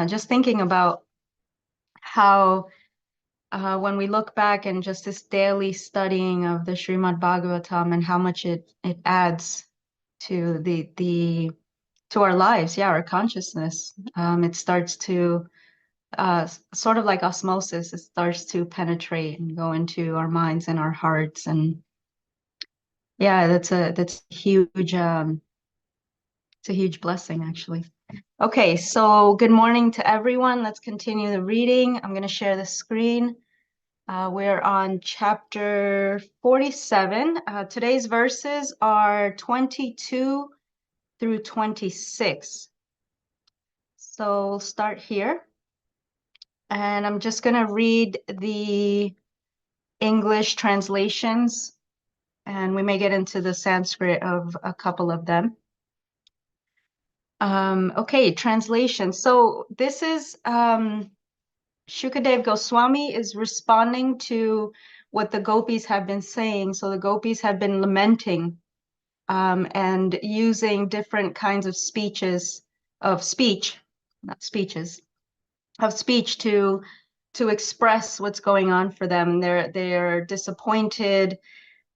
Just thinking about how when we look back and just this daily studying of the Srimad Bhagavatam and how much it adds to the to our lives, yeah, our consciousness. It starts to sort of like osmosis, it starts to penetrate and go into our minds and our hearts. And yeah, that's a huge it's a huge blessing actually. Okay, so good morning to everyone. Let's continue the reading. I'm going to share the screen. We're on chapter 47. Today's verses are 22 through 26. So we'll start here. And I'm just going to read the English translations, and we may get into the Sanskrit of a couple of them. Okay, translation. So this is Shukadev Goswami is responding to what the gopis have been saying. So the gopis have been lamenting and using different kinds of speech, not speeches, of speech to express what's going on for them. They're disappointed,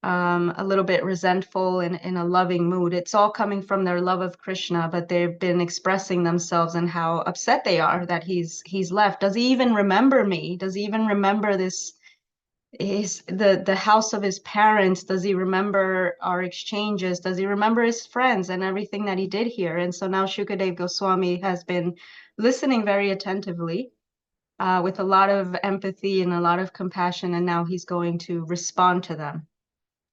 a little bit resentful, in a loving mood. It's all coming from their love of Krishna, but they've been expressing themselves and how upset they are that he's left. Does he even remember me? Does he even remember this? The house of his parents? Does he remember our exchanges? Does he remember his friends and everything that he did here? And so now Shukadev Goswami has been listening very attentively, with a lot of empathy and a lot of compassion, and now he's going to respond to them.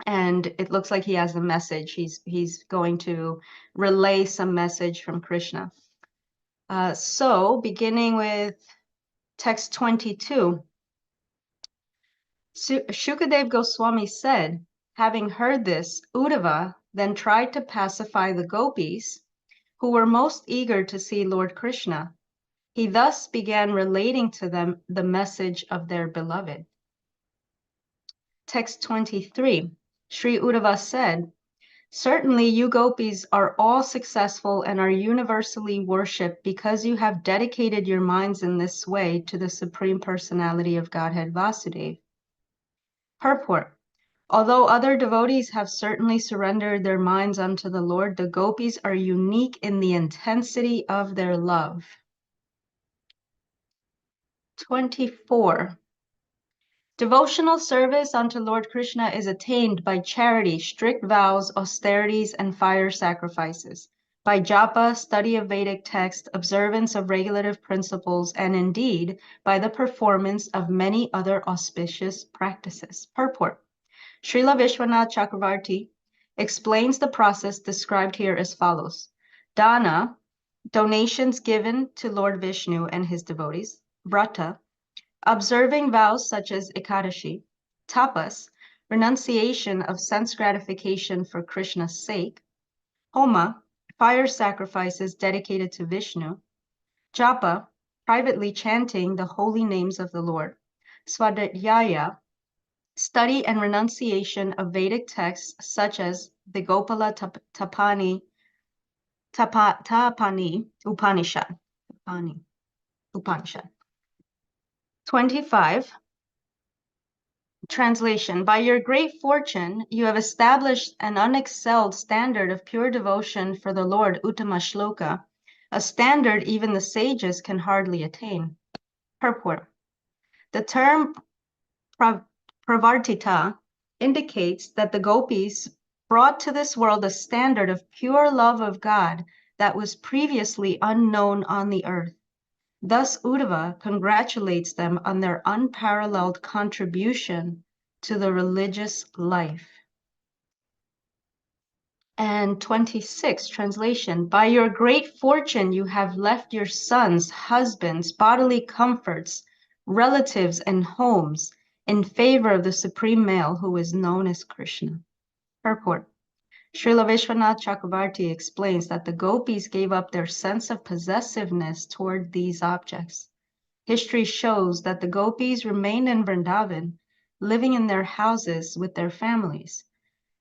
And it looks like he has a message. He's going to relay some message from Krishna. So beginning with text 22, Shukadev Goswami said, having heard this, Uddhava then tried to pacify the gopis, who were most eager to see Lord Krishna. He thus began relating to them the message of their beloved. Text 23, Sri Uddhava said, certainly you gopis are all successful and are universally worshipped because you have dedicated your minds in this way to the Supreme Personality of Godhead Vasudeva. Purport. Although other devotees have certainly surrendered their minds unto the Lord, the gopis are unique in the intensity of their love. 24. Devotional service unto Lord Krishna is attained by charity, strict vows, austerities, and fire sacrifices, by japa, study of Vedic text, observance of regulative principles, and indeed by the performance of many other auspicious practices. Purport. Srila Vishwanath Chakravarti explains the process described here as follows. Dana, donations given to Lord Vishnu and his devotees. Vrata, observing vows such as Ekadashi. Tapas, renunciation of sense gratification for Krishna's sake. Homa, fire sacrifices dedicated to Vishnu. Japa, privately chanting the holy names of the Lord. Svadhyaya, study and renunciation of Vedic texts such as the Gopala Tapani Upanishad. 25. Translation. By your great fortune, you have established an unexcelled standard of pure devotion for the Lord, Uttama Shloka, a standard even the sages can hardly attain. Purport. The term Pravartita indicates that the gopis brought to this world a standard of pure love of God that was previously unknown on the earth. Thus, Uddhava congratulates them on their unparalleled contribution to the religious life. And 26, translation. By your great fortune, you have left your sons, husbands, bodily comforts, relatives, and homes in favor of the supreme male who is known as Krishna. Purport. Srila Vishwanath Chakravarti explains that the gopis gave up their sense of possessiveness toward these objects. History shows that the gopis remained in Vrindavan, living in their houses with their families.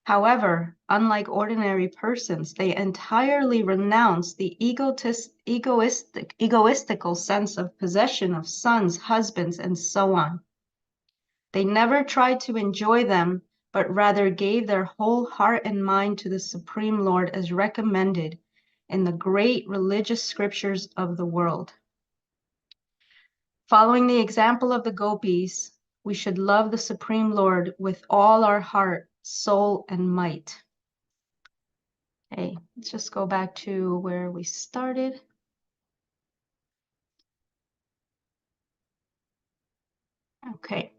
However, unlike ordinary persons, they entirely renounce the egoistical sense of possession of sons, husbands, and so on. They never tried to enjoy them, but rather gave their whole heart and mind to the Supreme Lord as recommended in the great religious scriptures of the world. Following the example of the gopis, we should love the Supreme Lord with all our heart, soul, and might. Okay, let's just go back to where we started. Okay.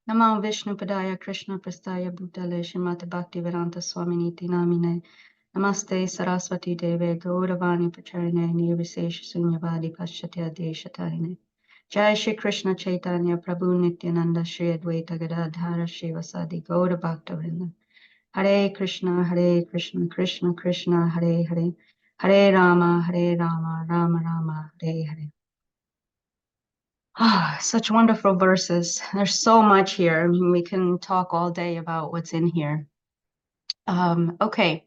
Namo Vishnu Padaya Krishna Prastaya Bhutale Shrimati Bhaktivedanta Swaminiti Namine Namaste Saraswati Deve Gauravani Pacharine Nirvisesha Sunyavadi Paschatya Deshatarine Jai Shri Krishna Chaitanya Prabhu Nityananda Shri Advaita Gadadhara Shivasadi Gaura Bhaktavinda Hare Krishna Krishna Krishna Hare Hare Hare Rama Rama Rama Hare Hare. Ah, such wonderful verses. There's so much here. I mean, we can talk all day about what's in here. Okay,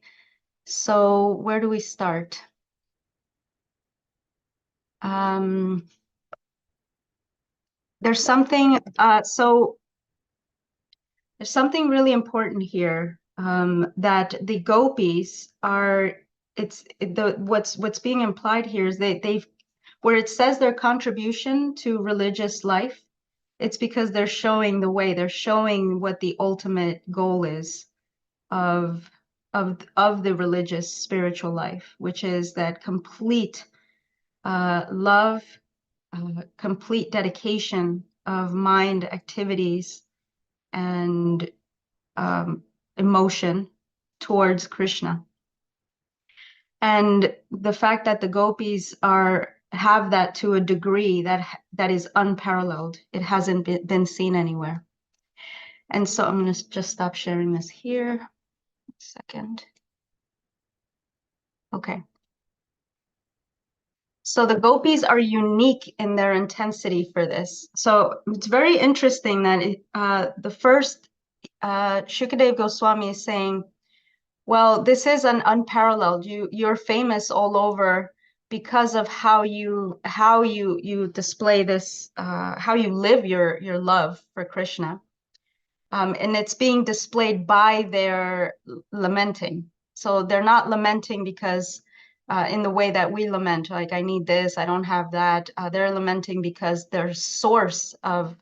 so where do we start? There's something, there's something really important here, that the gopis are, what's being implied here is they've, where it says their contribution to religious life, it's because they're showing the way, they're showing what the ultimate goal is of the religious spiritual life, which is that complete love, complete dedication of mind, activities, and emotion towards Krishna. And the fact that the gopis have that to a degree that is unparalleled. It hasn't been seen anywhere. And so I'm going to just stop sharing this here. A second. Okay. So the gopis are unique in their intensity for this. So it's very interesting that the first Shukadev Goswami is saying, well, this is an unparalleled. You're famous all over because of how you display this, how you live your love for Krishna. And it's being displayed by their lamenting. So they're not lamenting because in the way that we lament, like I need this, I don't have that. They're lamenting because their source of,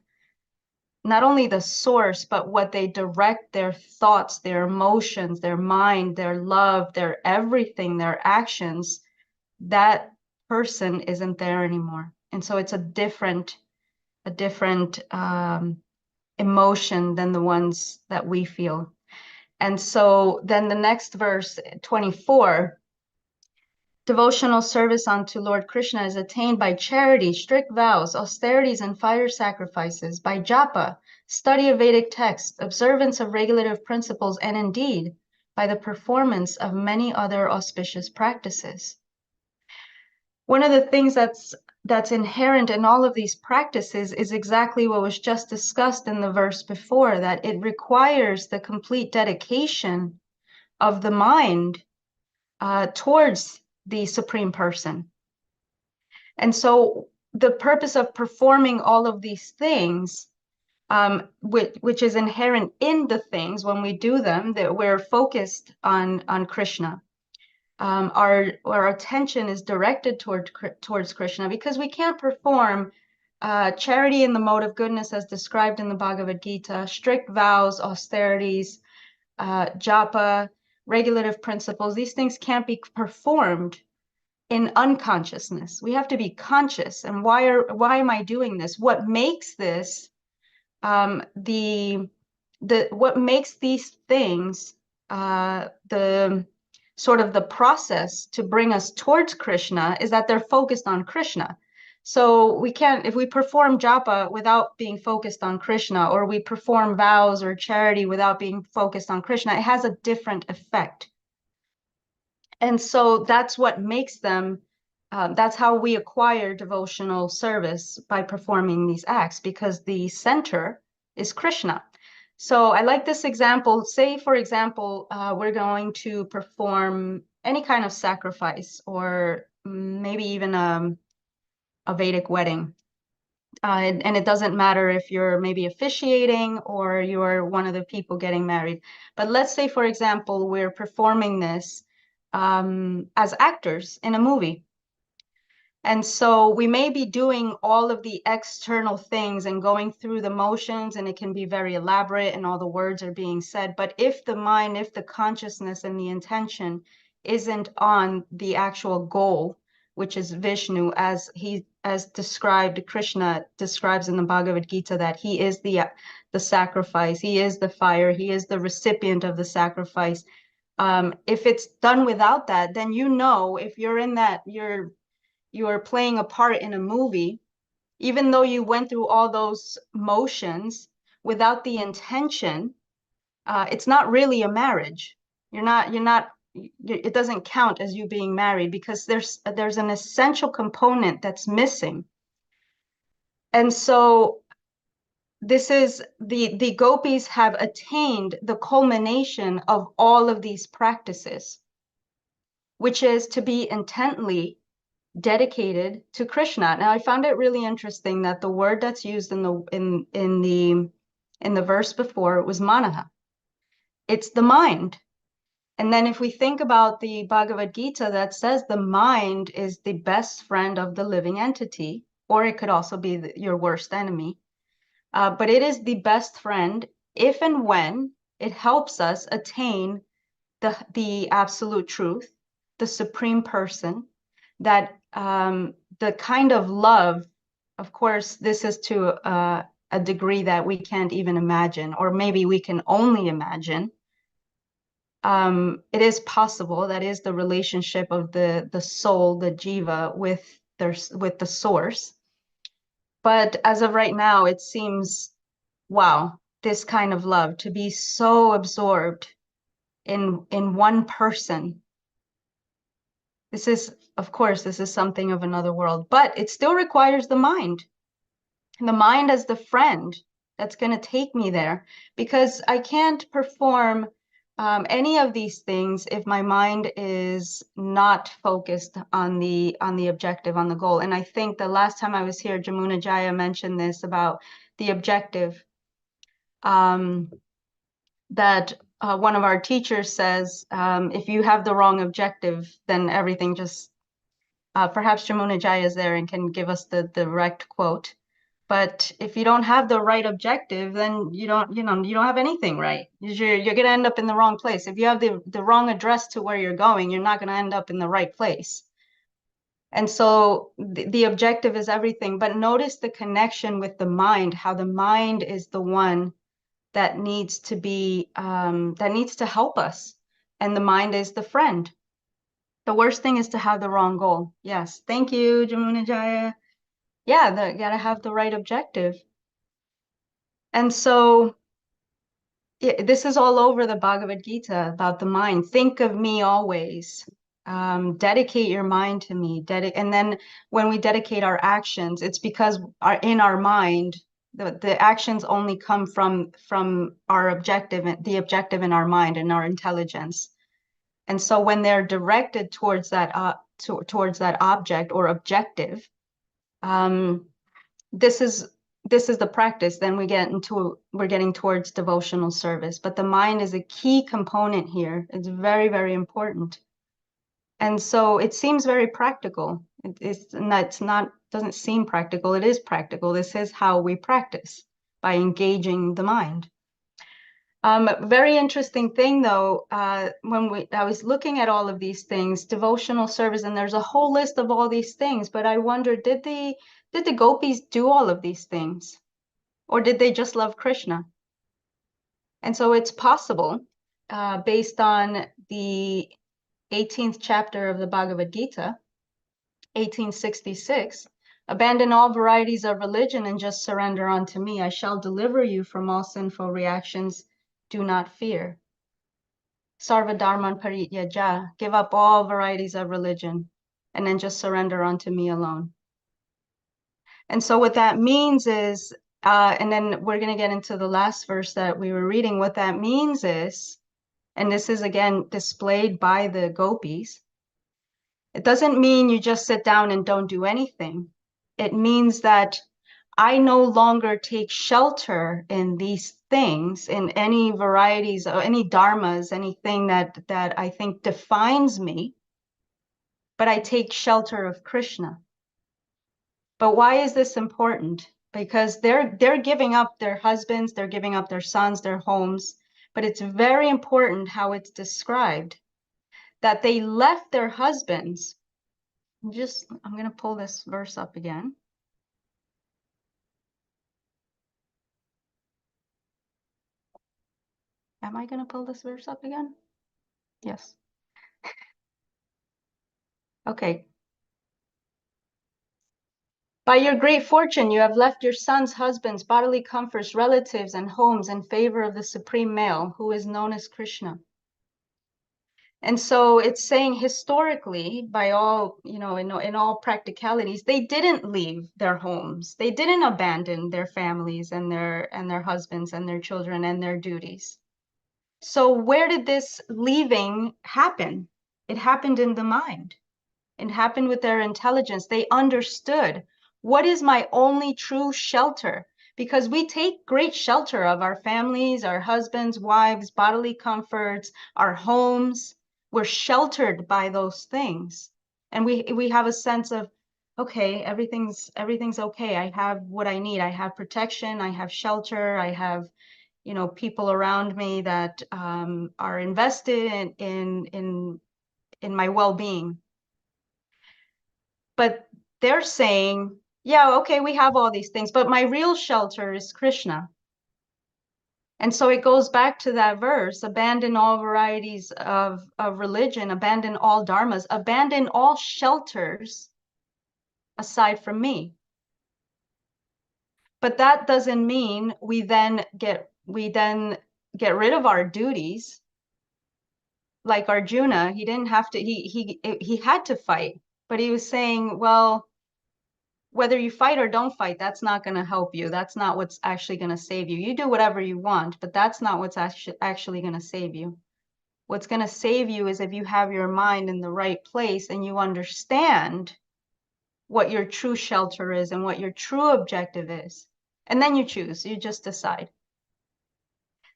not only the source, but what they direct their thoughts, their emotions, their mind, their love, their everything, their actions, that person isn't there anymore. And so it's a different emotion than the ones that we feel. And so then the next verse, 24, devotional service unto Lord Krishna is attained by charity, strict vows, austerities, and fire sacrifices, by japa, study of Vedic texts, observance of regulative principles, and indeed by the performance of many other auspicious practices. One of the things that's inherent in all of these practices is exactly what was just discussed in the verse before, that it requires the complete dedication of the mind towards the Supreme Person. And so the purpose of performing all of these things, which is inherent in the things when we do them, that we're focused on Krishna. Our attention is directed towards Krishna, because we can't perform charity in the mode of goodness as described in the Bhagavad Gita, strict vows, austerities, japa, regulative principles. These things can't be performed in unconsciousness. We have to be conscious. And why am I doing this? What makes this what makes these things the sort of the process to bring us towards Krishna is that they're focused on Krishna. So we can't, if we perform japa without being focused on Krishna, or we perform vows or charity without being focused on Krishna, it has a different effect. And so that's what makes them, that's how we acquire devotional service, by performing these acts, because the center is Krishna. So I like this example. Say, for example, we're going to perform any kind of sacrifice, or maybe even a Vedic wedding. And it doesn't matter if you're maybe officiating or you're one of the people getting married. But let's say, for example, we're performing this as actors in a movie. And so we may be doing all of the external things and going through the motions, and it can be very elaborate and all the words are being said. But if the mind, if the consciousness and the intention isn't on the actual goal, which is Vishnu, as described, Krishna describes in the Bhagavad Gita that he is the sacrifice, he is the fire, he is the recipient of the sacrifice. If it's done without that, then if you're in that, you're playing a part in a movie, even though you went through all those motions without the intention, it's not really a marriage. It doesn't count as you being married because there's an essential component that's missing. And so this is the gopis have attained the culmination of all of these practices, which is to be intently dedicated to Krishna. Now, I found it really interesting that the word that's used in the verse before was manaha. It's the mind. And then if we think about the Bhagavad Gita, that says the mind is the best friend of the living entity, or it could also be your worst enemy. But it is the best friend if and when it helps us attain the absolute truth, the supreme person, that the kind of love, of course, this is to a degree that we can't even imagine, or maybe we can only imagine. It is possible, that is the relationship of the soul, the jiva, with the source. But as of right now, it seems, wow, this kind of love, to be so absorbed in one person. Of course, this is something of another world, but it still requires the mind. And the mind as the friend that's going to take me there, because I can't perform any of these things if my mind is not focused on the objective, on the goal. And I think the last time I was here, Jamuna Jaya mentioned this about the objective, that one of our teachers says, if you have the wrong objective, then everything just, perhaps Jamuna Jaya is there and can give us the direct quote. But if you don't have the right objective, then you don't have anything right. You're going to end up in the wrong place. If you have the wrong address to where you're going, you're not going to end up in the right place. And so the objective is everything. But notice the connection with the mind, how the mind is the one that needs to help us. And the mind is the friend. The worst thing is to have the wrong goal. Yes. Thank you, Jamuna Jaya. Yeah, gotta have the right objective. And so this is all over the Bhagavad Gita about the mind. Think of me always. Dedicate your mind to me. And then when we dedicate our actions, it's because in our mind, the actions only come from our objective, the objective in our mind and our intelligence. And so when they're directed towards that object or objective, this is the practice. Then we're getting towards devotional service. But the mind is a key component here. It's very, very important. And so it seems very practical. Doesn't seem practical. It is practical. This is how we practice, by engaging the mind. Very interesting thing though, when I was looking at all of these things, devotional service, and there's a whole list of all these things, but I wonder, did the gopis do all of these things? Or did they just love Krishna? And so it's possible, based on the 18th chapter of the Bhagavad Gita, 1866, abandon all varieties of religion and just surrender unto me. I shall deliver you from all sinful reactions. Do not fear. Sarva dharman parityaja, give up all varieties of religion and then just surrender unto me alone. And so what that means is And then we're going to get into the last verse that we were reading. What that means is, and this is again displayed by the gopis, it doesn't mean you just sit down and don't do anything. It means that I no longer take shelter in these things, in any varieties or any dharmas, anything that I think defines me, but I take shelter of Krishna. But why is this important? Because they're giving up their husbands, they're giving up their sons, their homes, but it's very important how it's described that they left their husbands. I'm going to pull this verse up again. Am I going to pull this verse up again? Yes. Okay. By your great fortune, you have left your sons, husbands, bodily comforts, relatives, and homes in favor of the supreme male, who is known as Krishna. And so it's saying historically, by all, in all practicalities, they didn't leave their homes. They didn't abandon their families and their husbands and their children and their duties. So where did this leaving happen? It happened in the mind. It happened with their intelligence. They understood, what is my only true shelter? Because we take great shelter of our families, our husbands, wives, bodily comforts, our homes. We're sheltered by those things. And we have a sense of, okay, everything's okay. I have what I need. I have protection. I have shelter. I have, people around me that are invested in my well-being. But they're saying, yeah, okay, we have all these things, but my real shelter is Krishna. And so it goes back to that verse, abandon all varieties of religion, abandon all dharmas, abandon all shelters aside from me. But that doesn't mean we then get rid of our duties. Like Arjuna, he didn't have to, he had to fight, but he was saying, well, whether you fight or don't fight, that's not going to help you. That's not what's actually going to save you. You do whatever you want, but that's not what's actually going to save you. What's going to save you is if you have your mind in the right place and you understand what your true shelter is and what your true objective is. And then you choose, you just decide.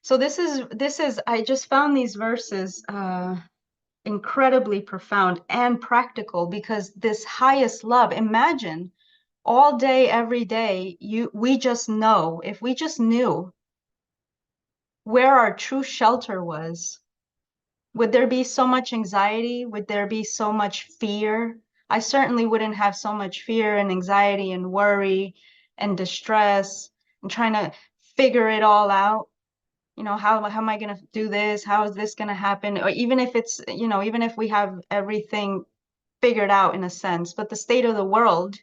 So this is, I just found these verses incredibly profound and practical, because this highest love, imagine all day, every day, we just know, if we just knew where our true shelter was, would there be so much anxiety? Would there be so much fear? I certainly wouldn't have so much fear and anxiety and worry and distress and trying to figure it all out. How am I going to do this? How is this going to happen? Or even if it's, even if we have everything figured out in a sense, but the state of the world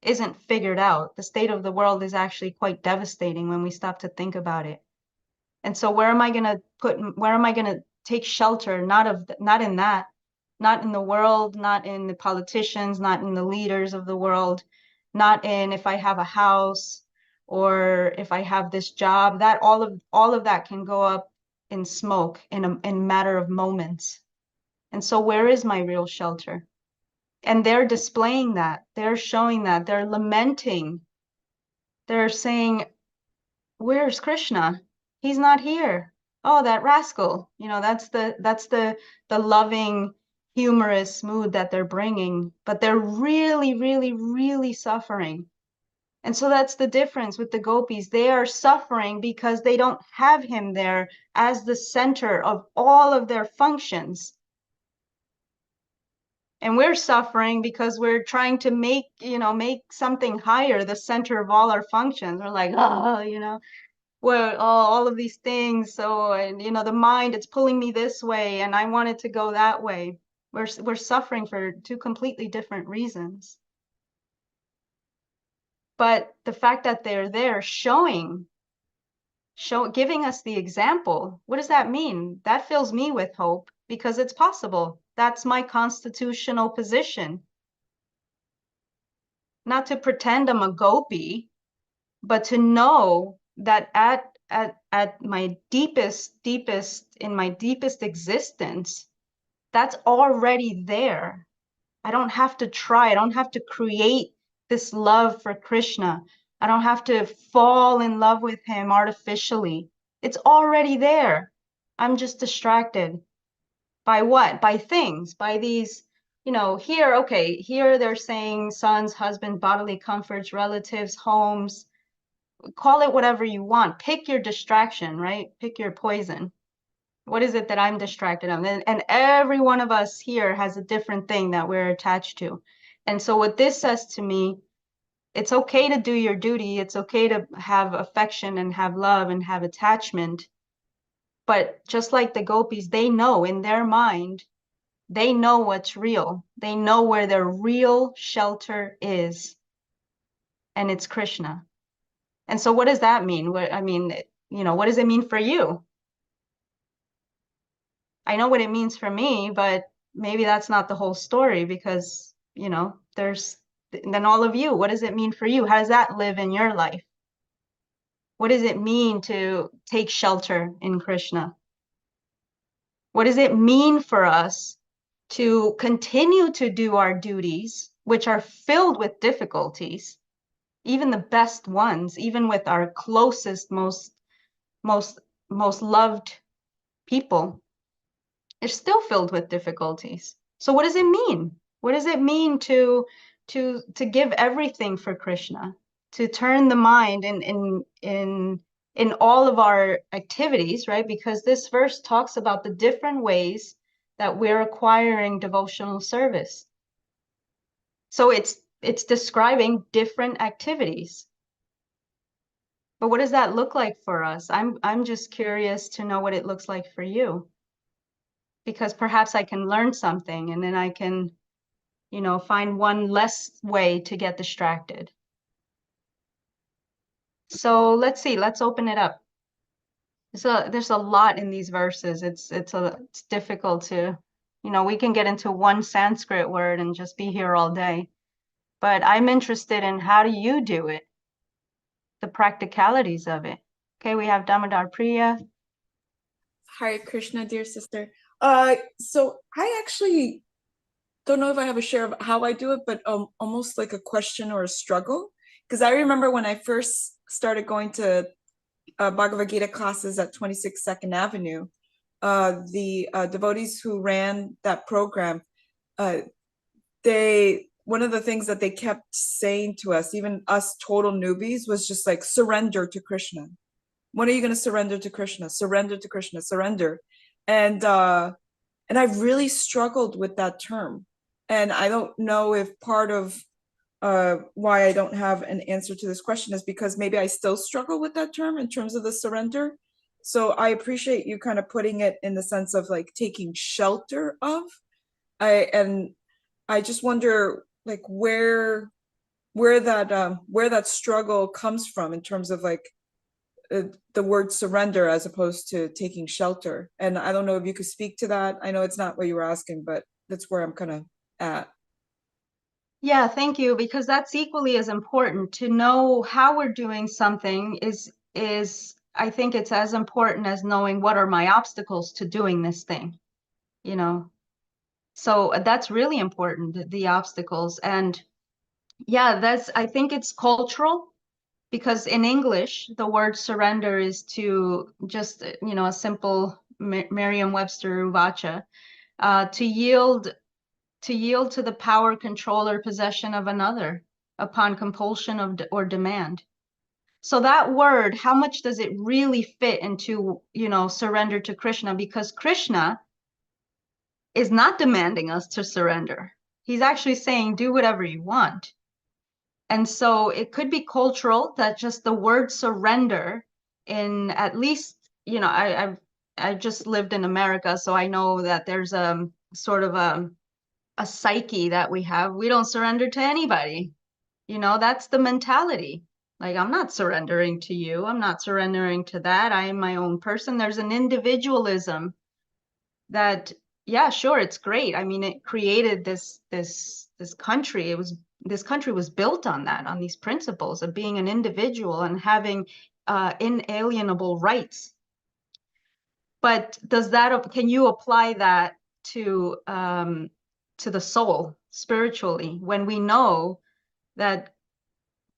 isn't figured out. The state of the world is actually quite devastating when we stop to think about it. And so where am I going to take shelter? Not in that, not in the world, not in the politicians, not in the leaders of the world, not in if I have a house or if I have this job. That all of that can go up in smoke in a matter of moments. And so where is my real shelter? And they're displaying that, they're showing that, they're lamenting. They're saying, where's Krishna? He's not here. Oh, that rascal. That's the loving, humorous mood that they're bringing, but they're really, really, really suffering. And so that's the difference with the gopis. They are suffering because they don't have him there as the center of all of their functions. And we're suffering because we're trying to make something higher the center of all our functions. We're like, well, all of these things. So, and the mind, it's pulling me this way and I want it to go that way. We're suffering for two completely different reasons. But the fact that they're there giving us the example, what does that mean? That fills me with hope, because it's possible. That's my constitutional position. Not to pretend I'm a gopi, but to know that at my in my deepest existence, that's already there. I don't have to try. I don't have to create this love for Krishna. I don't have to fall in love with him artificially. It's already there. I'm just distracted by what? By things, by these, here, okay, here they're saying sons, husband, bodily comforts, relatives, homes, call it whatever you want. Pick your distraction, right? Pick your poison. What is it that I'm distracted of? And every one of us here has a different thing that we're attached to. And so what this says to me, it's okay to do your duty. It's okay to have affection and have love and have attachment. But just like the gopis, they know in their mind, they know what's real. They know where their real shelter is. And it's Krishna. And so what does that mean? I mean, what does it mean for you? I know what it means for me, but maybe that's not the whole story because, there's then all of you. What does it mean for you? How does that live in your life? What does it mean to take shelter in Krishna? What does it mean for us to continue to do our duties, which are filled with difficulties, even the best ones, even with our closest, most, most loved people? It's still filled with difficulties. So what does it mean? What does it mean to give everything for Krishna, to turn the mind in all of our activities, right? Because this verse talks about the different ways that we're acquiring devotional service. So it's describing different activities. But what does that look like for us? I'm just curious to know what it looks like for you, because perhaps I can learn something and then I can, find one less way to get distracted. So let's see, let's open it up. There's a lot in these verses. It's difficult to, we can get into one Sanskrit word and just be here all day. But I'm interested in how do you do it? The practicalities of it. Okay, we have Damodar Priya. Hare Krishna, dear sister. So I actually don't know if I have a share of how I do it, but almost like a question or a struggle. Because I remember when I first started going to Bhagavad Gita classes at 26 Second Avenue, the devotees who ran that program, one of the things that they kept saying to us, even us total newbies, was just like surrender to Krishna. When are you going to surrender to Krishna? Surrender to Krishna, surrender. And I really struggled with that term. And I don't know if part of why I don't have an answer to this question is because maybe I still struggle with that term in terms of the surrender. So I appreciate you kind of putting it in the sense of like taking shelter of. I just wonder like where that struggle comes from in terms of like the word surrender as opposed to taking shelter. And I don't know if you could speak to that. I know it's not what you were asking, but that's where I'm kind of at. Yeah, thank you, because that's equally as important. To know how we're doing something is I think it's as important as knowing what are my obstacles to doing this thing, you know. So that's really important, the obstacles. And yeah, I think it's cultural, because in English, the word surrender is to just, a simple Merriam-Webster vacha, to yield to the power, control, or possession of another upon compulsion or demand. So that word, how much does it really fit into, surrender to Krishna? Because Krishna is not demanding us to surrender. He's actually saying, do whatever you want. And so it could be cultural, that just the word surrender, in at least, I just lived in America, so I know that there's a sort of a psyche that we have. We don't surrender to anybody. That's the mentality. Like, I'm not surrendering to you. I'm not surrendering to that. I am my own person. There's an individualism that, yeah, sure, it's great. I mean, it created this country. It was, this country was built on that, on these principles of being an individual and having inalienable rights. But can you apply that to the soul spiritually when we know that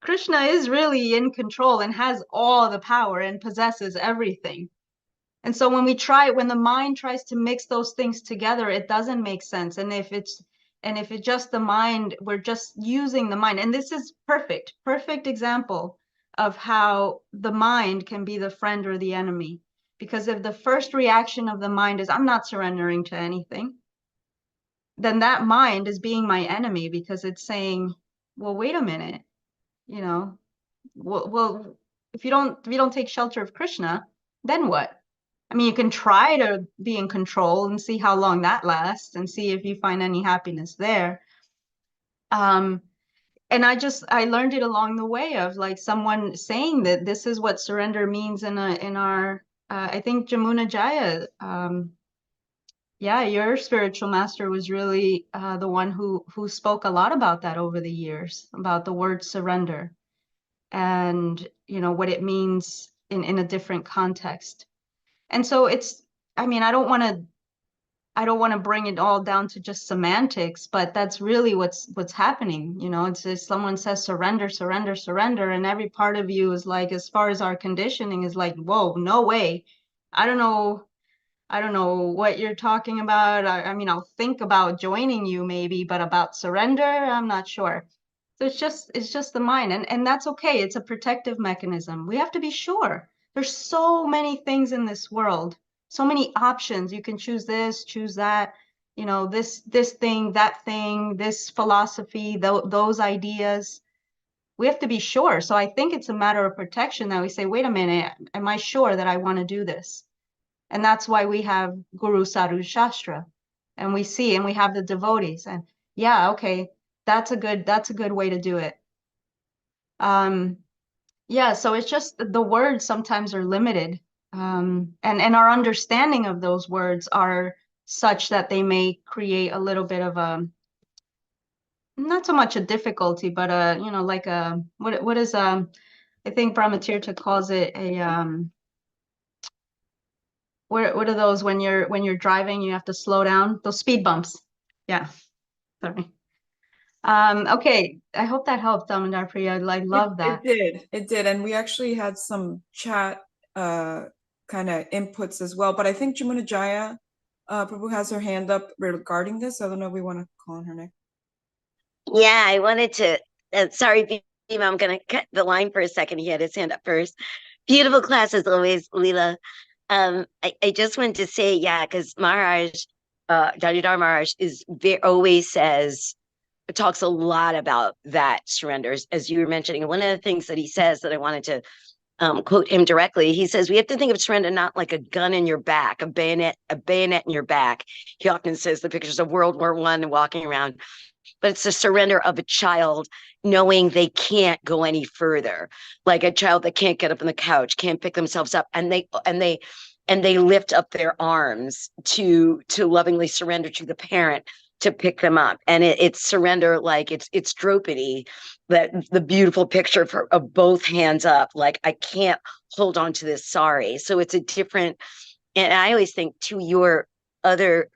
Krishna is really in control and has all the power and possesses everything? And so when the mind tries to mix those things together, it doesn't make sense. And if it's just the mind, we're just using the mind. And this is perfect example of how the mind can be the friend or the enemy. Because if the first reaction of the mind is, I'm not surrendering to anything, then that mind is being my enemy because it's saying, well, wait a minute, you know, well, if you don't take shelter of Krishna, then what? I mean, you can try to be in control and see how long that lasts and see if you find any happiness there. And I learned it along the way of like someone saying that this is what surrender means in our I think Jamuna Jaya, yeah, your spiritual master was really the one who spoke a lot about that over the years, about the word surrender and what it means in a different context. And so I mean, I don't want to bring it all down to just semantics, but that's really what's happening. It's just someone says surrender, surrender, surrender, and every part of you is like, as far as our conditioning is like, whoa, no way. I don't know. I don't know what you're talking about. I mean, I'll think about joining you maybe, but about surrender, I'm not sure. So it's just the mind, and that's okay. It's a protective mechanism. We have to be sure. There's so many things in this world, so many options. You can choose this, choose that, this thing, that thing, this philosophy, those ideas. We have to be sure. So I think it's a matter of protection that we say, wait a minute, am I sure that I want to do this? And that's why we have Guru Sadhu Shastra, and we have the devotees, and yeah, okay, that's a good way to do it. Yeah, so it's just the words sometimes are limited, and our understanding of those words are such that they may create a little bit of a, not so much a difficulty, but like what is I think Brahmatirtha calls it a what are those when you're driving, you have to slow down? Those speed bumps. Yeah, sorry. Okay, I hope that helped, Damodar Priya. I love that. It did. And we actually had some chat kind of inputs as well. But I think Jamuna Jaya Prabhu has her hand up regarding this. I don't know if we want to call on her next. Yeah, I wanted to. Sorry, Bhima, I'm going to cut the line for a second. He had his hand up first. Beautiful class as always, Lila. I just wanted to say, yeah, because Maharaj, Jadidar Maharaj always talks a lot about that surrenders, as you were mentioning. And one of the things that he says that I wanted to quote him directly, he says, we have to think of surrender not like a gun in your back, a bayonet in your back. He often says the pictures of World War I and walking around, but it's the surrender of a child knowing they can't go any further, like a child that can't get up on the couch, can't pick themselves up, and they lift up their arms to lovingly surrender to the parent to pick them up. And it's surrender, like it's Draupadi, that the beautiful picture of both hands up, like I can't hold on to this, sorry. So it's a different, and I always think to your other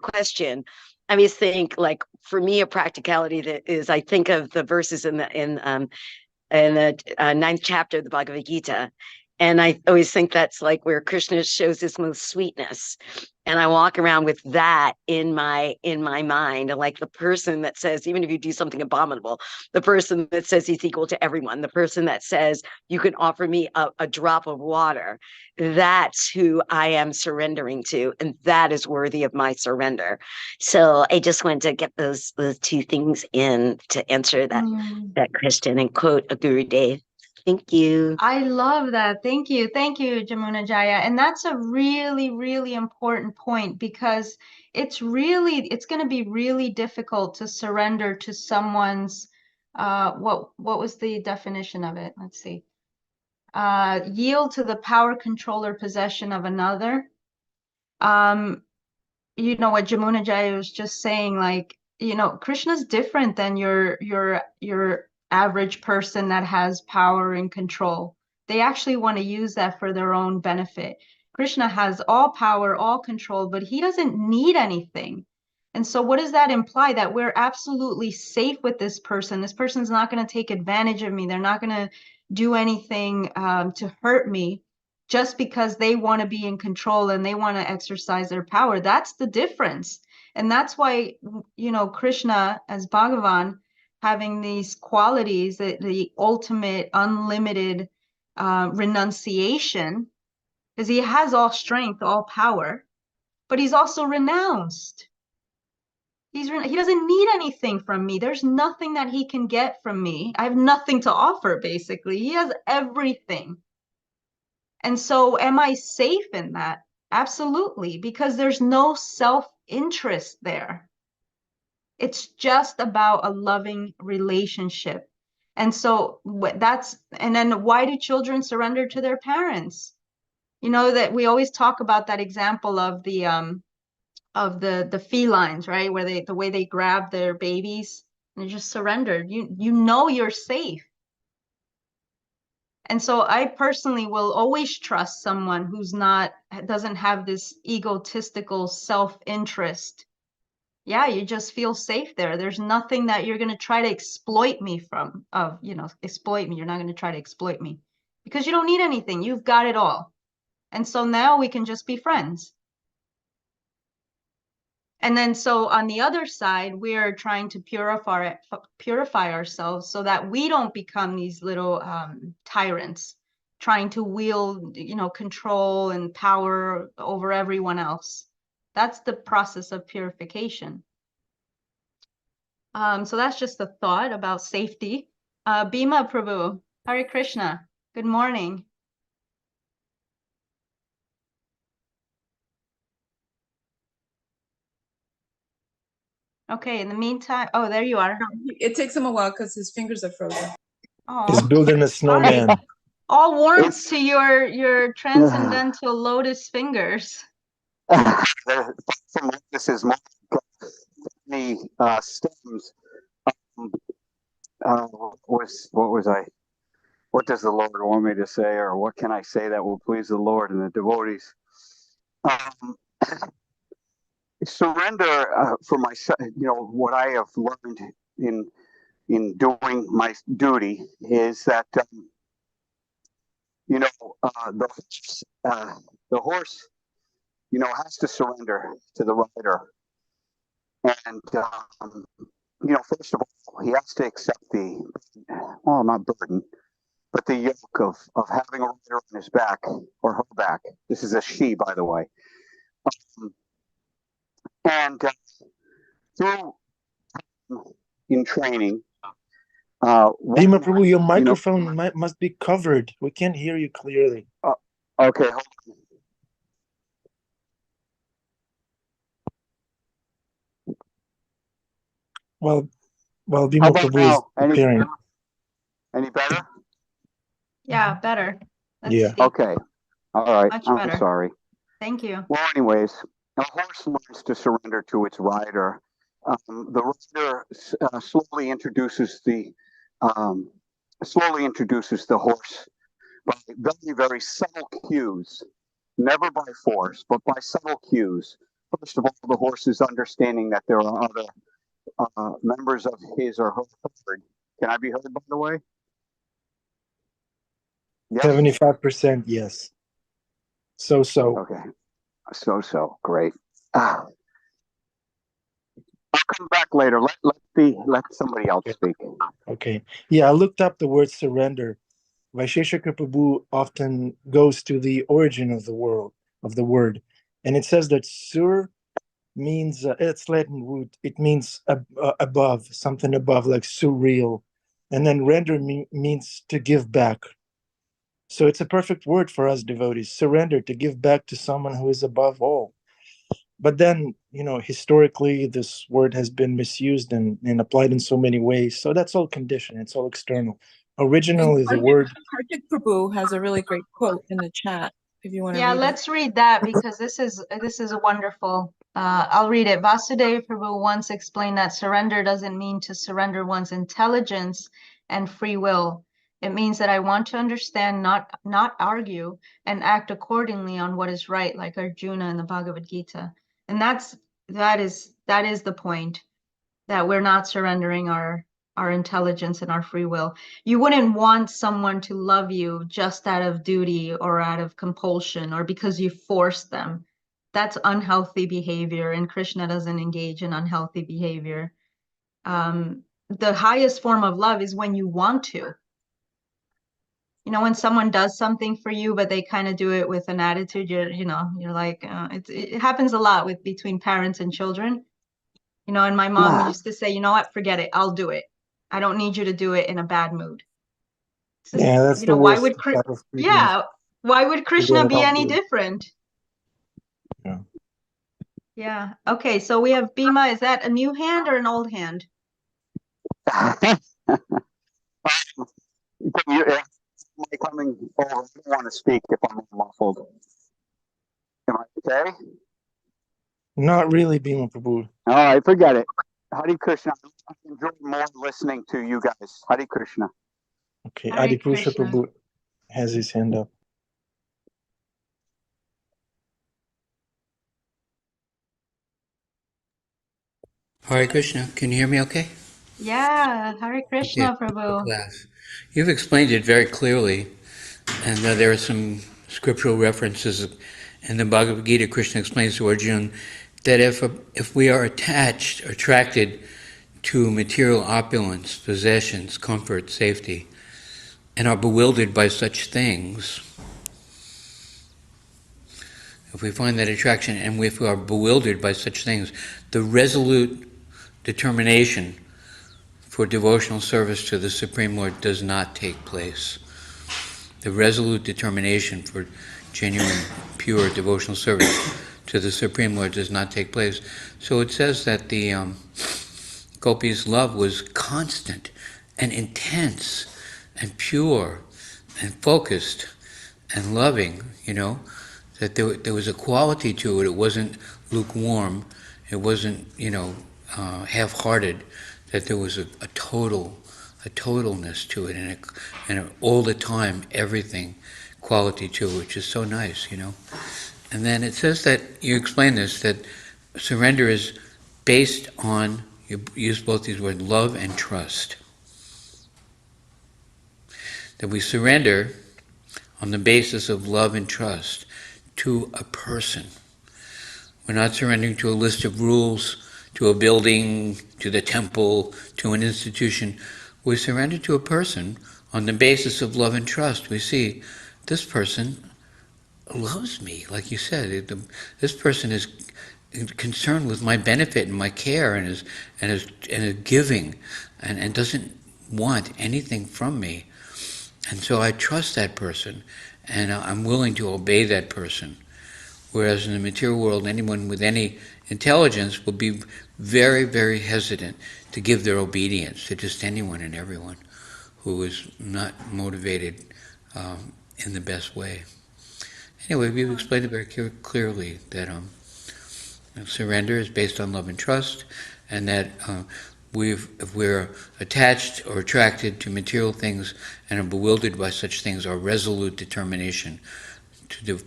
question, I always think, like, for me, a practicality that is, I think of the verses in the ninth chapter of the Bhagavad Gita, and I always think that's like where Krishna shows his most sweetness. And I walk around with that in my mind, and like the person that says, even if you do something abominable, the person that says he's equal to everyone, the person that says you can offer me a drop of water, that's who I am surrendering to, and that is worthy of my surrender. So I just wanted to get those two things in to answer that question and quote a Guru Dev. Thank you. I love that. Thank you. Thank you, Jamuna Jaya. And that's a really, really important point, because it's going to be really difficult to surrender to someone's, what was the definition of it? Let's see. Yield to the power, control, or possession of another. What Jamuna Jaya was just saying, like, you know, Krishna's different than your average person that has power and control. They actually want to use that for their own benefit. Krishna has all power, all control, but he doesn't need anything. And so what does that imply? That we're absolutely safe with this person. This person's not going to take advantage of me. They're not going to do anything to hurt me just because they want to be in control and they want to exercise their power. That's the difference. And that's why, you know, Krishna as Bhagavan having these qualities, the ultimate unlimited renunciation, because he has all strength, all power, but he's also renounced. He doesn't need anything from me. There's nothing that he can get from me. I have nothing to offer, basically. He has everything. And so am I safe in that? Absolutely, because there's no self-interest there. It's just about a loving relationship. And so and then why do children surrender to their parents? You know, that we always talk about that example of the felines, right? Where the way they grab their babies and they just surrendered. You know you're safe. And so I personally will always trust someone who's doesn't have this egotistical self-interest. Yeah, you just feel safe there. There's nothing that you're going to try to exploit me exploit me. You're not going to try to exploit me because you don't need anything. You've got it all. And so now we can just be friends. And then so on the other side, we're trying to purify ourselves so that we don't become these little tyrants trying to wield, control and power over everyone else. That's the process of purification. So that's just a thought about safety. Bhima Prabhu, Hare Krishna, good morning. Okay, in the meantime, oh, there you are. It takes him a while because his fingers are frozen. He's building a snowman. All warmth to your transcendental lotus fingers. This is many stems. What does the Lord want me to say, or what can I say that will please the Lord and the devotees? Surrender for myself. What I have learned in doing my duty is that the horse has to surrender to the rider, and first of all, he has to accept not burden, but the yoke of having a rider on his back or her back. This is a she, by the way. Through in training, Bhima Prabhu, your microphone must be covered. We can't hear you clearly. Okay, hold on. Well, Bhima Prabhu is preparing. Any better? Yeah, better. Yeah. Okay. All right. Much I'm better. sorry. Thank you. Well, anyways, a horse learns to surrender to its rider. The rider slowly introduces the horse by very, very subtle cues, never by force, but by subtle cues. First of all, the horse is understanding that there are other members of his or her herd. Can I be heard, by the way? Yes? 75%, yes. So. Okay. So. Great. I'll come back later. Let somebody else speak. Okay. Yeah, I looked up the word surrender. Vaisheshika Prabhu often goes to the origin of the word, and it says that sur means it's Latin root. It means above, something above, like surreal, and then render means to give back. So it's a perfect word for us devotees: surrender, to give back to someone who is above all. But then, historically, this word has been misused and applied in so many ways. So that's all conditioned. It's all external. Originally, the word. Kartik Prabhu has a really great quote in the chat. If you want to read let's read that, because this is wonderful. I'll read it. Vasudeva Prabhu once explained that surrender doesn't mean to surrender one's intelligence and free will. It means that I want to understand, not argue, and act accordingly on what is right, like Arjuna in the Bhagavad Gita. And that is the point, that we're not surrendering our intelligence and our free will. You wouldn't want someone to love you just out of duty or out of compulsion or because you force them. That's unhealthy behavior, and Krishna doesn't engage in unhealthy behavior. The highest form of love is when you want to. You know, when someone does something for you, but they kind of do it with an attitude, you're like, it happens a lot between parents and children. You know, and my mom used to say, you know what, forget it, I'll do it. I don't need you to do it in a bad mood. Just, Yeah, that's the why worst would type of freedom. yeah, why would Krishna be any Help you. different? Yeah. Yeah. Okay, so we have Bhima. Is that a new hand or an old hand? Am I coming over? I don't want to speak if I'm muffled. Am I okay? Not really, Bhima Prabhu. All right, forget it. Hare Krishna. I enjoy more listening to you guys. Hare Krishna. Okay, Hare Adi Krishna Krishna. Prabhu has his hand up. Hare Krishna, can you hear me okay? Yeah, Hare Krishna, Prabhu. Class. You've explained it very clearly, and there are some scriptural references in the Bhagavad Gita. Krishna explains to Arjuna that if we are attracted to material opulence, possessions, comfort, safety, and are bewildered by such things, if we find that attraction and if we are bewildered by such things, the resolute determination for devotional service to the Supreme Lord does not take place. The resolute determination for genuine, pure devotional service to the Supreme Lord does not take place. So it says that the Gopi's love was constant and intense and pure and focused and loving, that there was a quality to it. It wasn't lukewarm. It wasn't, half-hearted. That there was a totalness to it, and all the time, everything quality to it, which is so nice, And then it says that, you explain this, that surrender is based on, you use both these words, love and trust. That we surrender on the basis of love and trust to a person. We're not surrendering to a list of rules, to a building, to the temple, to an institution. We surrender to a person on the basis of love and trust. We see this person loves me, like you said. This person is concerned with my benefit and my care and is giving and doesn't want anything from me. And so I trust that person and I'm willing to obey that person. Whereas in the material world, anyone with any intelligence will be very, very hesitant to give their obedience to just anyone and everyone who is not motivated in the best way. Anyway, we've explained it very clearly that surrender is based on love and trust, and that if we're attached or attracted to material things and are bewildered by such things, our resolute determination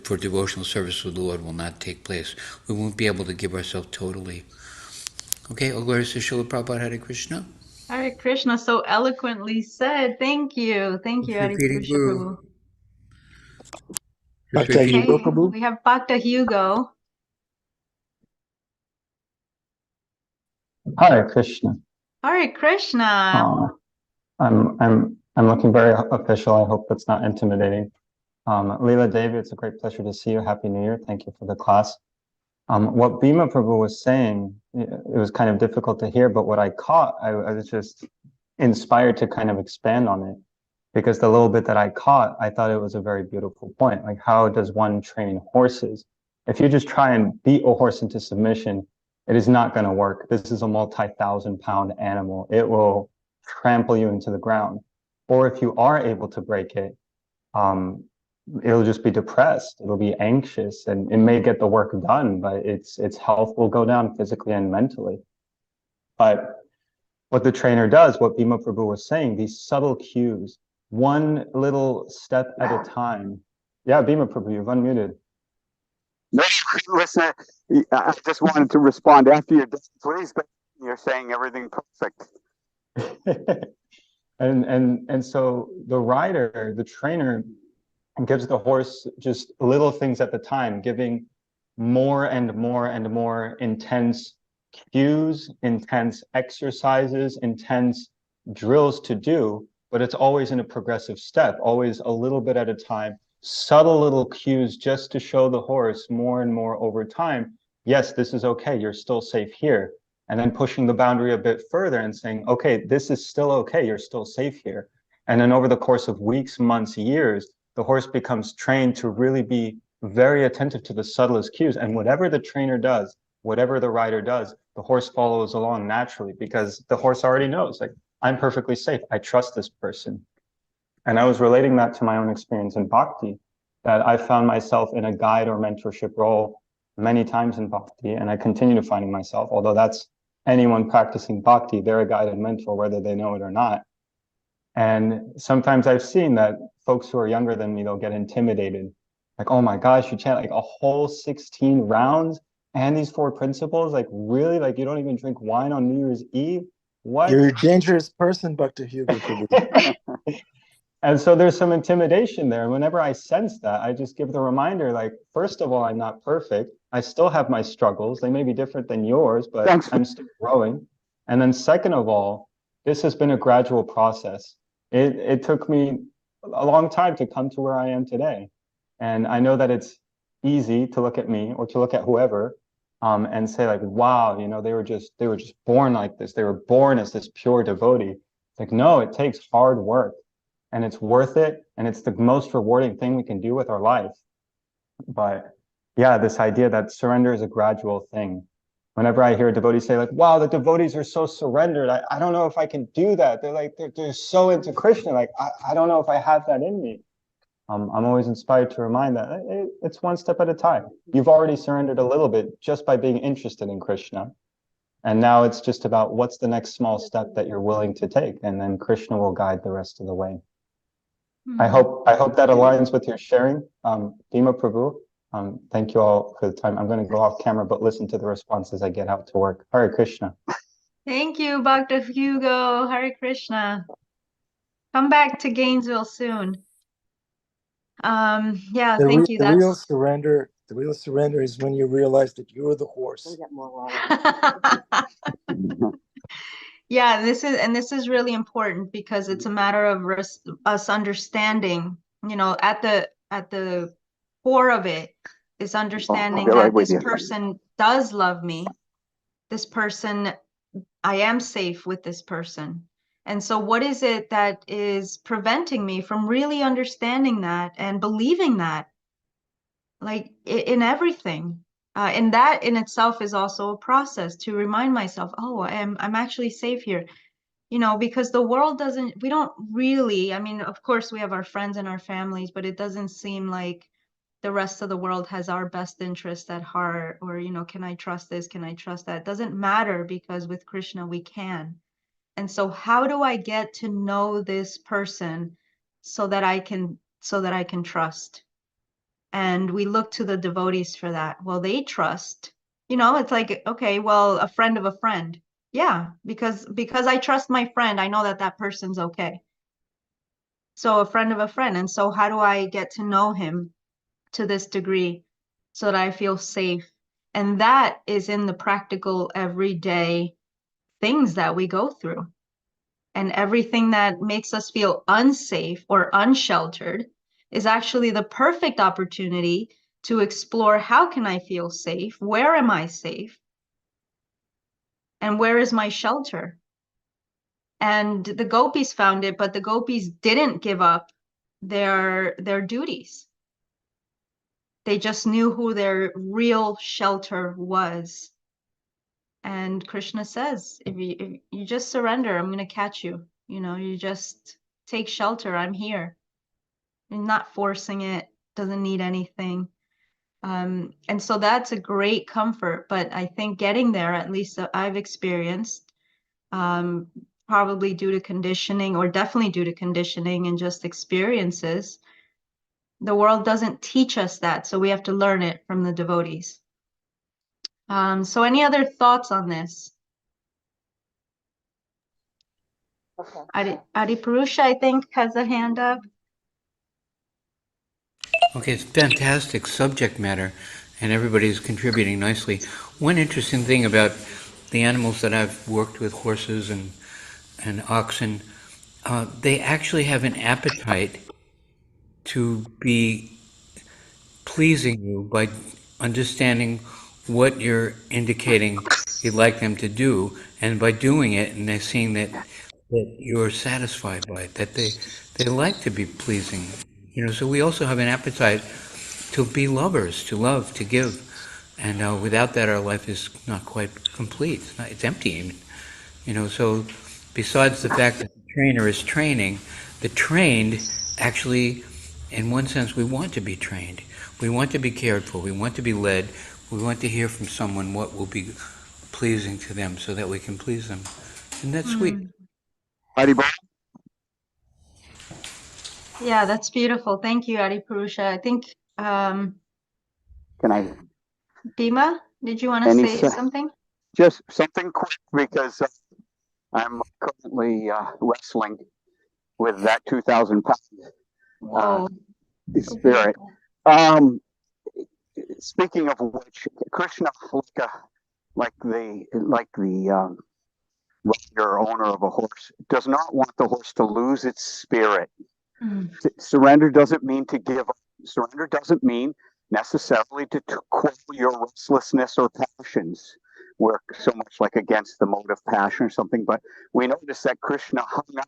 for devotional service with the Lord will not take place. We won't be able to give ourselves totally. Okay, all glories to Srila Prabhupada. Hare Krishna. Hare Krishna, so eloquently said. Thank you. Thank you, Hare Repeating Krishna, Guru. Prabhu. Bhakta Okay, Hugo Prabhu. we have Bhakta Hugo. Hare Krishna. Hare Krishna. I'm looking very official. I hope that's not intimidating. Lila, Devi, it's a great pleasure to see you. Happy New Year. Thank you for the class. What Bhima Prabhu was saying, it was kind of difficult to hear, but what I caught, I was just inspired to kind of expand on it, because the little bit that I caught, I thought it was a very beautiful point. Like, how does one train horses? If you just try and beat a horse into submission, it is not going to work. This is a multi-thousand-pound animal. It will trample you into the ground. Or if you are able to break it, it'll just be depressed, it'll be anxious, and it may get the work done, but its health will go down physically and mentally. But what the trainer does, what Bhima Prabhu was saying, these subtle cues, one little step at a time. Yeah, Bhima Prabhu, you've unmuted. No, listen, I just wanted to respond after you're done. Please, but you're saying everything perfect. And so the rider, the trainer, gives the horse just little things at the time, giving more and more and more intense cues, intense exercises, intense drills to do, but it's always in a progressive step, always a little bit at a time, subtle little cues just to show the horse more and more over time, yes, this is okay, you're still safe here. And then pushing the boundary a bit further and saying, okay, this is still okay, you're still safe here. And then over the course of weeks, months, years, the horse becomes trained to really be very attentive to the subtlest cues. And whatever the trainer does, whatever the rider does, the horse follows along naturally because the horse already knows, like, I'm perfectly safe. I trust this person. And I was relating that to my own experience in bhakti, that I found myself in a guide or mentorship role many times in bhakti, and I continue to finding myself, although that's anyone practicing bhakti, they're a guide and mentor, whether they know it or not. And sometimes I've seen that folks who are younger than me, they'll get intimidated. Like, oh my gosh, you chant like a whole 16 rounds and these 4 principles? Like, really? Like, you don't even drink wine on New Year's Eve? What? You're a dangerous person, Bhakti Hugo Prabhu. And so there's some intimidation there. Whenever I sense that, I just give the reminder, like, first of all, I'm not perfect. I still have my struggles. They may be different than yours, but I'm still growing. And then second of all, this has been a gradual process. It took me a long time to come to where I am today. And I know that it's easy to look at me or to look at whoever and say like, wow, you know, they were just born like this. They were born as this pure devotee. It's like, no, it takes hard work and it's worth it. And it's the most rewarding thing we can do with our life. But yeah, this idea that surrender is a gradual thing. Whenever I hear a devotee say like, wow, the devotees are so surrendered. I don't know if I can do that. They're like, they're so into Krishna. Like, I don't know if I have that in me. I'm always inspired to remind that it's one step at a time. You've already surrendered a little bit just by being interested in Krishna. And now it's just about what's the next small step that you're willing to take. And then Krishna will guide the rest of the way. I hope that aligns with your sharing, Bhima Prabhu. Thank you all for the time. I'm going to go off camera, but listen to the responses I get out to work. Hare Krishna. Thank you, Bhakti Hugo. Hare Krishna. Come back to Gainesville soon. Yeah, thank you. The real surrender is when you realize that you're the horse. Yeah, this is really important because it's a matter of us understanding, you know, at the core of it is understanding that this person does love me. This person, I am safe with this person. And so what is it that is preventing me from really understanding that and believing that, like in everything? And that in itself is also a process to remind myself, oh, I'm actually safe here. You know, because the world we don't really, I mean, of course we have our friends and our families, but it doesn't seem like the rest of the world has our best interest at heart, or, you know, can I trust this? Can I trust that? It doesn't matter because with Krishna we can. And so how do I get to know this person so that I can trust? And we look to the devotees for that. Well, they trust, you know, it's like, okay, well, a friend of a friend. Yeah, because I trust my friend, I know that that person's okay. So a friend of a friend. And so how do I get to know him to this degree so that I feel safe? And that is in the practical everyday things that we go through. And everything that makes us feel unsafe or unsheltered is actually the perfect opportunity to explore, how can I feel safe? Where am I safe? And where is my shelter? And the gopis found it, but the gopis didn't give up their duties. They just knew who their real shelter was. And Krishna says, if you just surrender, I'm going to catch you. You know, you just take shelter. I'm here. I'm not forcing it. doesn't need anything. And so that's a great comfort. But I think getting there, at least I've experienced, probably due to conditioning, or definitely due to conditioning and just experiences, the world doesn't teach us that. So we have to learn it from the devotees. So any other thoughts on this? Adi Purusha, I think, has a hand up. Okay, it's fantastic subject matter, and everybody's contributing nicely. One interesting thing about the animals that I've worked with, horses and oxen, they actually have an appetite to be pleasing you by understanding what you're indicating you'd like them to do, and by doing it, and they're seeing that you're satisfied by it, that they like to be pleasing. So we also have an appetite to be lovers, to love, to give. And without that, our life is not quite complete. It's empty even. So besides the fact that the trainer is training, the trained actually, in one sense, we want to be trained. We want to be cared for. We want to be led. We want to hear from someone what will be pleasing to them so that we can please them. And that's sweet. Yeah, that's beautiful. Thank you, Adi Purusha. I think, Can I? Bhima, did you want to Any say se- something? Just something quick, because I'm currently wrestling with that 2,000-pound Whoa. spirit. Um, Speaking of which, Krishna, like the rider, owner of a horse, does not want the horse to lose its spirit. Surrender doesn't mean to give up. Surrender doesn't mean necessarily to quell your restlessness or passions. We're so much like against the mode of passion or something, but we notice that Krishna hung out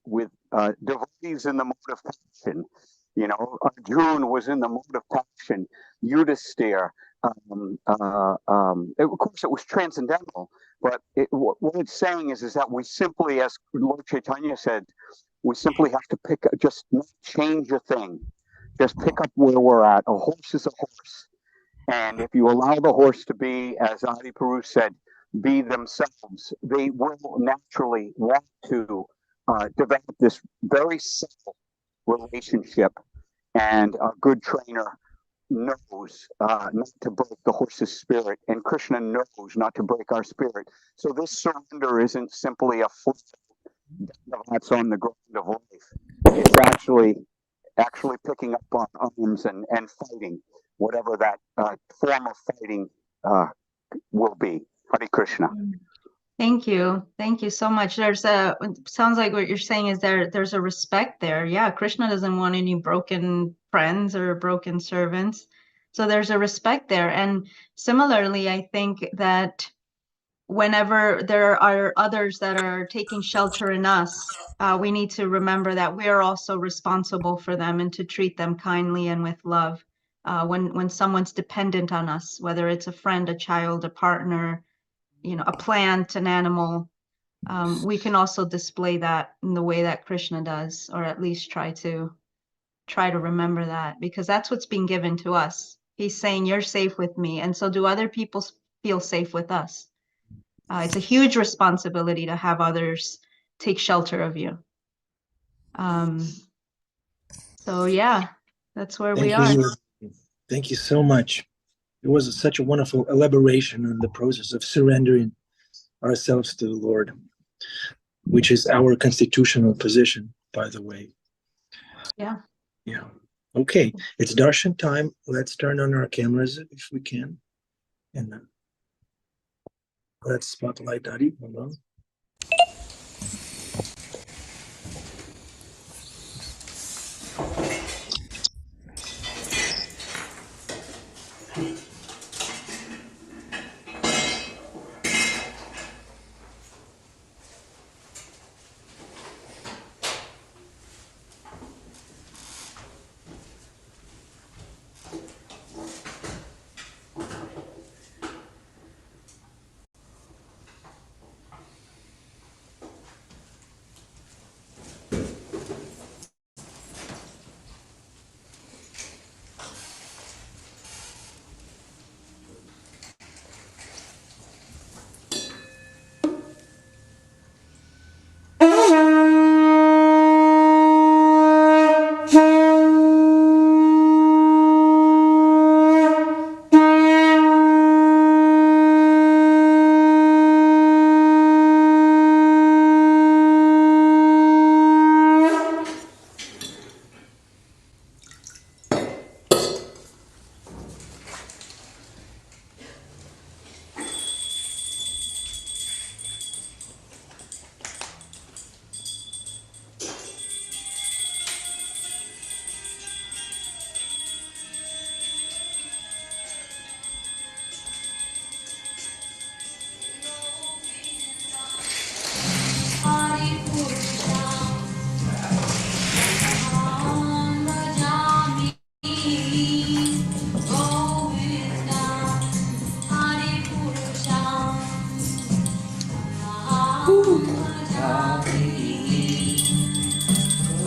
with devotees in the mode of passion. Arjuna was in the mode of passion. Yudhisthira. Of course, it was transcendental, but what it's saying is that we simply, as Lord Chaitanya said, we simply have to just not change a thing. Just pick up where we're at. A horse is a horse. And if you allow the horse to be, as Adi Purusha said, be themselves, they will naturally want to develop this very simple relationship. And a good trainer knows not to break the horse's spirit, and Krishna knows not to break our spirit. So this surrender isn't simply a foot that's on the ground of life. It's actually picking up on arms and fighting, whatever that form of fighting will be. Hare Krishna. Thank you. Thank you so much. It sounds like what you're saying is there's a respect there. Yeah, Krishna doesn't want any broken friends or broken servants. So there's a respect there. And similarly, I think that whenever there are others that are taking shelter in us, we need to remember that we are also responsible for them and to treat them kindly and with love. When someone's dependent on us, whether it's a friend, a child, a partner, a plant, an animal, we can also display that in the way that Krishna does, or at least try to remember that, because that's what's being given to us. He's saying, you're safe with me, and so do other people feel safe with us. It's a huge responsibility to have others take shelter of you. So yeah, that's where we are. Thank you so much. It was such a wonderful elaboration on the process of surrendering ourselves to the Lord, which is our constitutional position, by the way. Yeah. Yeah. Okay, it's darshan time. Let's turn on our cameras if we can. And let's spotlight Adi. Hold on.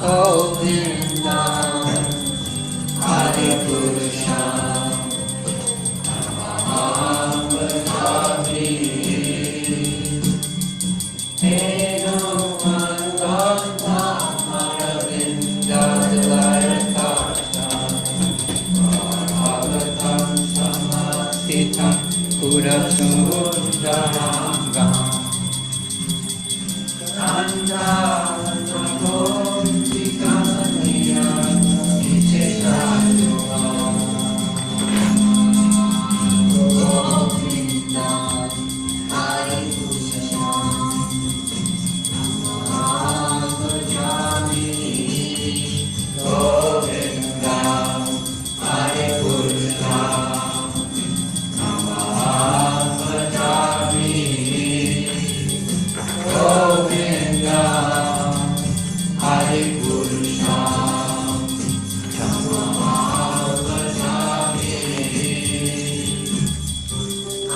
Govinda, Hare Krishna, Namah Eno Mandana Maravinda Dalayatata Bhagavatam Samastita Purasundarangam Kanda Nagoti Kamaniya Nichetayoga Govinda Hare Krishna Govinda, Hare Krishna, Namah Govinda, Hare Krishna,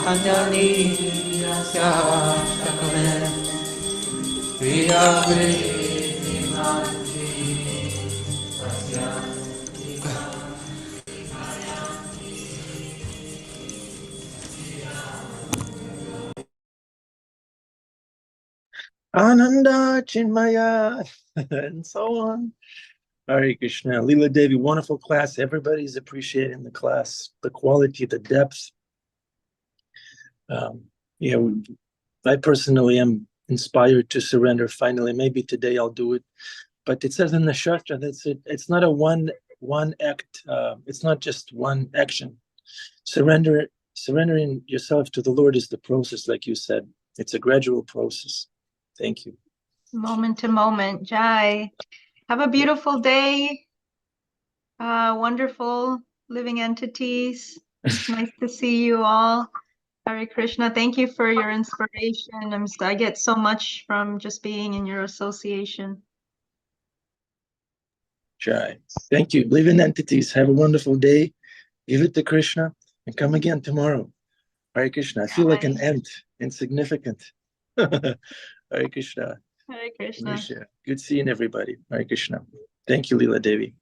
Kandani Yasya Shakamen, Vijagri Ananda, Chinmaya, and so on. Hare Krishna. Lila Devi, wonderful class. Everybody's appreciating the class, the quality, the depth. Yeah, I personally am inspired to surrender finally. Maybe today I'll do it. But it says in the Shastra that it's not a one act, it's not just one action. Surrendering yourself to the Lord is the process, like you said. It's a gradual process. Thank you. Moment to moment. Jai. Have a beautiful day. Wonderful living entities. It's nice to see you all. Hare Krishna. Thank you for your inspiration. I get so much from just being in your association. Jai. Thank you. Living entities. Have a wonderful day. Give it to Krishna and come again tomorrow. Hare Krishna. I feel like an ant, insignificant. Hare Krishna. Hare Krishna. Good seeing everybody. Hare Krishna. Thank you, Lila Devi.